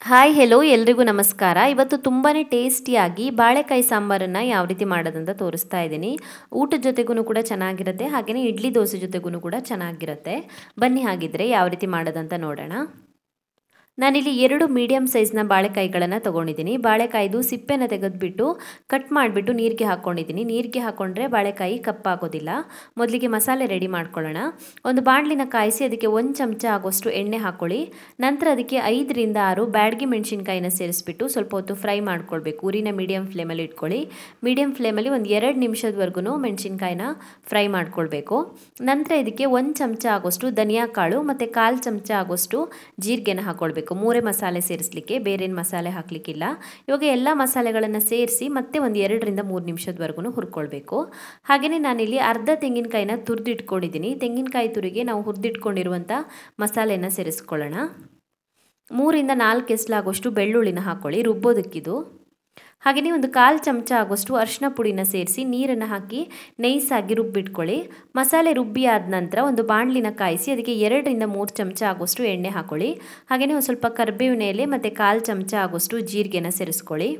Hi hello ಎಲ್ರಿಗೂ ನಮಸ್ಕಾರ. ಇವತ್ತು ತುಂಬಾ ಟೇಸ್ಟಿಯಾಗಿ ಬಾಳೆಕಾಯಿ ಸಾಂಬಾರನ್ನು ಯಾವ ರೀತಿ ಮಾಡೋದಂತ ತೋರಿಸ್ತಾ ಇದ್ದೀನಿ. ಊಟದ ಜೊತೆಗೂ ಕೂಡ ಚೆನ್ನಾಗಿರುತ್ತೆ, ಹಾಗೆಯೇ ಇಡ್ಲಿ ದೋಸೆ ಜೊತೆಗೂ ಕೂಡ ಚೆನ್ನಾಗಿರುತ್ತೆ. ಬನ್ನಿ ಹಾಗಿದ್ರೆ ಯಾವ ರೀತಿ ಮಾಡೋದಂತ ನೋಡೋಣ. ನಾನಿಲ್ಲಿ 2 ಮೀಡಿಯಂ ಸೈಜ್ನ ಬಾಳೆಕಾಯಿಗಳನ್ನು ತೊಗೊಂಡಿದ್ದೀನಿ. ಬಾಳೆಕಾಯಿದು ಸಿಪ್ಪೆನ ತೆಗೆದುಬಿಟ್ಟು ಕಟ್ ಮಾಡಿಬಿಟ್ಟು ನೀರಿಗೆ ಹಾಕ್ಕೊಂಡಿದ್ದೀನಿ. ನೀರಿಗೆ ಹಾಕ್ಕೊಂಡ್ರೆ ಬಾಳೆಕಾಯಿ ಕಪ್ಪಾಗೋದಿಲ್ಲ. ಮೊದಲಿಗೆ ಮಸಾಲೆ ರೆಡಿ ಮಾಡ್ಕೊಳ್ಳೋಣ. ಒಂದು ಬಾಣಲಿನ ಕಾಯಿಸಿ ಅದಕ್ಕೆ 1 ಚಮಚ ಆಗೋಷ್ಟು ಎಣ್ಣೆ ಹಾಕ್ಕೊಳ್ಳಿ. ನಂತರ ಅದಕ್ಕೆ 5 ರಿಂದ 6 ಬ್ಯಾಡಗಿ ಮೆಣಸಿನಕಾಯಿನ ಸೇರಿಸ್ಬಿಟ್ಟು ಸ್ವಲ್ಪ ಹೊತ್ತು ಫ್ರೈ ಮಾಡ್ಕೊಳ್ಬೇಕು. ಉರಿನ ಮೀಡಿಯಂ ಫ್ಲೇಮಲ್ಲಿ ಇಟ್ಕೊಳ್ಳಿ. ಮೀಡಿಯಂ ಫ್ಲೇಮಲ್ಲಿ ಒಂದು 2 ನಿಮಿಷದವರೆಗೂ ಮೆಣಸಿನಕಾಯಿನ ಫ್ರೈ ಮಾಡ್ಕೊಳ್ಬೇಕು. ನಂತರ ಇದಕ್ಕೆ 1 ಚಮಚ ಆಗೋಷ್ಟು ಧನಿಯಾ ಕಾಳು ಮತ್ತು 1/4 ಚಮಚ ಆಗೋಷ್ಟು ಜೀರಿಗೆನ ಹಾಕ್ಕೊಳ್ಬೇಕು. 3 ಮಸಾಲೆ ಸೇರಿಸಲಿಕ್ಕೆ, ಬೇರೇನು ಮಸಾಲೆ ಹಾಕಲಿಕ್ಕಿಲ್ಲ. ಇವಾಗ ಎಲ್ಲ ಮಸಾಲೆಗಳನ್ನು ಸೇರಿಸಿ ಮತ್ತೆ ಒಂದು 2 ರಿಂದ 3 ನಿಮಿಷದವರೆಗೂ ಹುರ್ಕೊಳ್ಬೇಕು. ಹಾಗೆಯೇ ನಾನಿಲ್ಲಿ ಅರ್ಧ ತೆಂಗಿನಕಾಯಿನ ತುರಿದಿಟ್ಕೊಂಡಿದ್ದೀನಿ. ತೆಂಗಿನಕಾಯಿ ತುರಿಗೆ ನಾವು ಹುರಿದಿಟ್ಕೊಂಡಿರುವಂಥ ಮಸಾಲೆನ ಸೇರಿಸ್ಕೊಳ್ಳೋಣ. 3 ರಿಂದ 4 ಎಸಲಾಗೋಷ್ಟು ಬೆಳ್ಳುಳ್ಳಿನ ಹಾಕ್ಕೊಳ್ಳಿ, ರುಬ್ಬೋದಕ್ಕಿದು. ಹಾಗೆಯೇ ಒಂದು 1/4 ಚಮಚ ಆಗೋಷ್ಟು ಅರಿಶಿನ ಪುಡಿನ ಸೇರಿಸಿ ನೀರನ್ನು ಹಾಕಿ ನೈಸಾಗಿ ರುಬ್ಬಿಟ್ಕೊಳ್ಳಿ. ಮಸಾಲೆ ರುಬ್ಬಿ ಆದ ನಂತರ ಒಂದು ಬಾಣಲಿನ ಕಾಯಿಸಿ ಅದಕ್ಕೆ 2 ರಿಂದ 3 ಚಮಚ ಆಗೋಷ್ಟು ಎಣ್ಣೆ ಹಾಕ್ಕೊಳ್ಳಿ. ಹಾಗೆಯೇ ಒಂದು ಸ್ವಲ್ಪ ಕರಿಬೇವಿನ ಎಲೆ ಮತ್ತು 1/4 ಚಮಚ ಆಗೋಷ್ಟು ಜೀರಿಗೆನ ಸೇರಿಸ್ಕೊಳ್ಳಿ.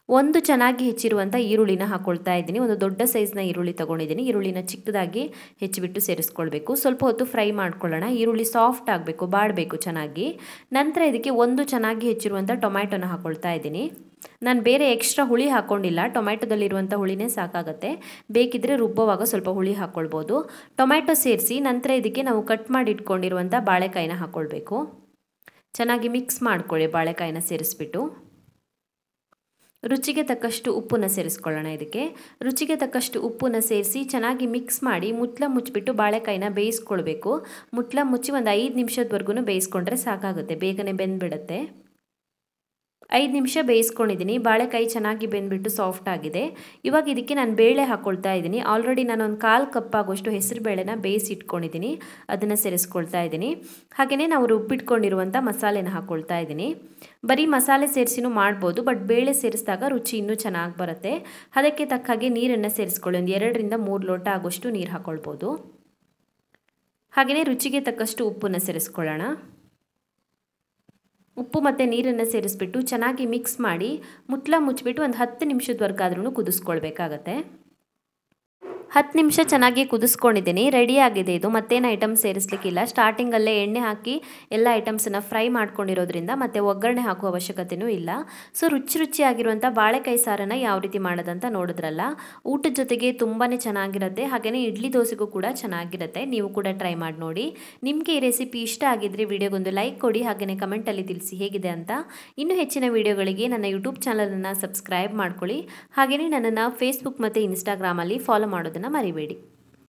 ಒಂದು ಚೆನ್ನಾಗಿ ಹೆಚ್ಚಿರುವಂಥ ಈರುಳ್ಳಿನ ಹಾಕ್ಕೊಳ್ತಾ ಇದ್ದೀನಿ. ಒಂದು ದೊಡ್ಡ ಸೈಜ್ನ ಈರುಳ್ಳಿ ತೊಗೊಂಡಿದ್ದೀನಿ. ಈರುಳ್ಳಿನ ಚಿಕ್ಕದಾಗಿ ಹೆಚ್ಚಿಬಿಟ್ಟು ಸೇರಿಸ್ಕೊಳ್ಬೇಕು. ಸ್ವಲ್ಪ ಹೊತ್ತು ಫ್ರೈ ಮಾಡ್ಕೊಳ್ಳೋಣ. ಈರುಳ್ಳಿ ಸಾಫ್ಟ್ ಆಗಬೇಕು, ಬಾಡಬೇಕು ಚೆನ್ನಾಗಿ. ನಂತರ ಇದಕ್ಕೆ ಒಂದು ಚೆನ್ನಾಗಿ ಹೆಚ್ಚಿರುವಂಥ ಟೊಮ್ಯಾಟೊನ ಹಾಕ್ಕೊಳ್ತಾ ಇದ್ದೀನಿ. ನಾನು ಬೇರೆ ಎಕ್ಸ್ಟ್ರಾ ಹುಳಿ ಹಾಕ್ಕೊಂಡಿಲ್ಲ, ಟೊಮ್ಯಾಟೊದಲ್ಲಿರುವಂಥ ಹುಳಿನೇ ಸಾಕಾಗುತ್ತೆ. ಬೇಕಿದ್ದರೆ ರುಬ್ಬುವಾಗ ಸ್ವಲ್ಪ ಹುಳಿ ಹಾಕ್ಕೊಳ್ಬೋದು. ಟೊಮ್ಯಾಟೊ ಸೇರಿಸಿ ನಂತರ ಇದಕ್ಕೆ ನಾವು ಕಟ್ ಮಾಡಿ ಇಟ್ಕೊಂಡಿರುವಂಥ ಬಾಳೆಕಾಯಿನ ಹಾಕ್ಕೊಳ್ಬೇಕು. ಚೆನ್ನಾಗಿ ಮಿಕ್ಸ್ ಮಾಡ್ಕೊಳ್ಳಿ. ಬಾಳೆಕಾಯಿನ ಸೇರಿಸ್ಬಿಟ್ಟು ರುಚಿಗೆ ತಕ್ಕಷ್ಟು ಉಪ್ಪನ್ನು ಸೇರಿಸ್ಕೊಳ್ಳೋಣ. ಇದಕ್ಕೆ ರುಚಿಗೆ ತಕ್ಕಷ್ಟು ಉಪ್ಪನ್ನು ಸೇರಿಸಿ ಚೆನ್ನಾಗಿ ಮಿಕ್ಸ್ ಮಾಡಿ ಮುಟ್ಲ ಮುಚ್ಚಿಬಿಟ್ಟು ಬಾಳೆಕಾಯಿನ ಬೇಯಿಸ್ಕೊಳ್ಬೇಕು. ಮುಟ್ಲ ಮುಚ್ಚಿ ಒಂದು 5 ನಿಮಿಷದವರೆಗೂ ಬೇಯಿಸ್ಕೊಂಡ್ರೆ ಸಾಕಾಗುತ್ತೆ, ಬೇಗನೆ ಬೆಂದ್ಬಿಡುತ್ತೆ. 5 ನಿಮಿಷ ಬೇಯಿಸ್ಕೊಂಡಿದ್ದೀನಿ. ಬಾಳೆಕಾಯಿ ಚೆನ್ನಾಗಿ ಬೆಂದ್ಬಿಟ್ಟು ಸಾಫ್ಟ್ ಆಗಿದೆ. ಇವಾಗ ಇದಕ್ಕೆ ನಾನು ಬೇಳೆ ಹಾಕ್ಕೊಳ್ತಾ ಇದ್ದೀನಿ. ಆಲ್ರೆಡಿ ನಾನು ಒಂದು 1/4 ಕಪ್ ಆಗೋಷ್ಟು ಹೆಸರು ಬೇಳೆನ ಬೇಯಿಸಿ ಇಟ್ಕೊಂಡಿದ್ದೀನಿ, ಅದನ್ನು ಸೇರಿಸ್ಕೊಳ್ತಾ ಇದ್ದೀನಿ. ಹಾಗೆಯೇ ನಾವು ರುಬ್ಬಿಟ್ಕೊಂಡಿರುವಂಥ ಮಸಾಲೆನ ಹಾಕ್ಕೊಳ್ತಾ ಇದ್ದೀನಿ. ಬರೀ ಮಸಾಲೆ ಸೇರಿಸಿನೂ ಮಾಡ್ಬೋದು, ಬಟ್ ಬೇಳೆ ಸೇರಿಸಿದಾಗ ರುಚಿ ಇನ್ನೂ ಚೆನ್ನಾಗಿ ಬರುತ್ತೆ. ಅದಕ್ಕೆ ತಕ್ಕ ಹಾಗೆ ನೀರನ್ನು ಸೇರಿಸ್ಕೊಳ್ಳಿ. ಒಂದು 2 ರಿಂದ 3 ಲೋಟ ಆಗೋಷ್ಟು ನೀರು ಹಾಕ್ಕೊಳ್ಬೋದು. ಹಾಗೆಯೇ ರುಚಿಗೆ ತಕ್ಕಷ್ಟು ಉಪ್ಪನ್ನು ಸೇರಿಸ್ಕೊಳ್ಳೋಣ. ಉಪ್ಪು ಮತ್ತು ನೀರನ್ನು ಸೇರಿಸ್ಬಿಟ್ಟು ಚೆನ್ನಾಗಿ ಮಿಕ್ಸ್ ಮಾಡಿ ಮುಟ್ಲ ಮುಚ್ಚಿಬಿಟ್ಟು ಒಂದು 10 ನಿಮಿಷದವರೆಗಾದ್ರೂ ಕುದಿಸ್ಕೊಳ್ಬೇಕಾಗತ್ತೆ. 10 ನಿಮಿಷ ಚೆನ್ನಾಗಿ ಕುದಿಸ್ಕೊಂಡಿದ್ದೀನಿ. ರೆಡಿಯಾಗಿದೆ ಇದು. ಮತ್ತೇನು ಐಟಮ್ ಸೇರಿಸಲಿಕ್ಕಿಲ್ಲ. ಸ್ಟಾರ್ಟಿಂಗಲ್ಲೇ ಎಣ್ಣೆ ಹಾಕಿ ಎಲ್ಲ ಐಟಮ್ಸನ್ನು ಫ್ರೈ ಮಾಡ್ಕೊಂಡಿರೋದ್ರಿಂದ ಮತ್ತೆ ಒಗ್ಗರಣೆ ಹಾಕುವ ಅವಶ್ಯಕತೆಯೂ ಇಲ್ಲ. ಸೊ ರುಚಿಯಾಗಿರುವಂಥ ಬಾಳೆಕಾಯಿ ಸಾರನ್ನು ಯಾವ ರೀತಿ ಮಾಡೋದಂತ ನೋಡಿದ್ರಲ್ಲ. ಊಟದ ಜೊತೆಗೆ ತುಂಬಾ ಚೆನ್ನಾಗಿರುತ್ತೆ, ಹಾಗೆಯೇ ಇಡ್ಲಿ ದೋಸೆಗೂ ಕೂಡ ಚೆನ್ನಾಗಿರುತ್ತೆ. ನೀವು ಕೂಡ ಟ್ರೈ ಮಾಡಿ ನೋಡಿ. ನಿಮಗೆ ಈ ರೆಸಿಪಿ ಇಷ್ಟ ಆಗಿದ್ರೆ ವಿಡಿಯೋಗೊಂದು ಲೈಕ್ ಕೊಡಿ, ಹಾಗೆಯೇ ಕಮೆಂಟಲ್ಲಿ ತಿಳಿಸಿ ಹೇಗಿದೆ ಅಂತ. ಇನ್ನೂ ಹೆಚ್ಚಿನ ವಿಡಿಯೋಗಳಿಗೆ ನನ್ನ ಯೂಟ್ಯೂಬ್ ಚಾನಲನ್ನು ಸಬ್ಸ್ಕ್ರೈಬ್ ಮಾಡ್ಕೊಳ್ಳಿ. ಹಾಗೆಯೇ ನನ್ನನ್ನು ಫೇಸ್ಬುಕ್ ಮತ್ತು ಇನ್ಸ್ಟಾಗ್ರಾಮಲ್ಲಿ ಫಾಲೋ ಮಾಡೋದನ್ನು ಮರಿಬೇಡಿ.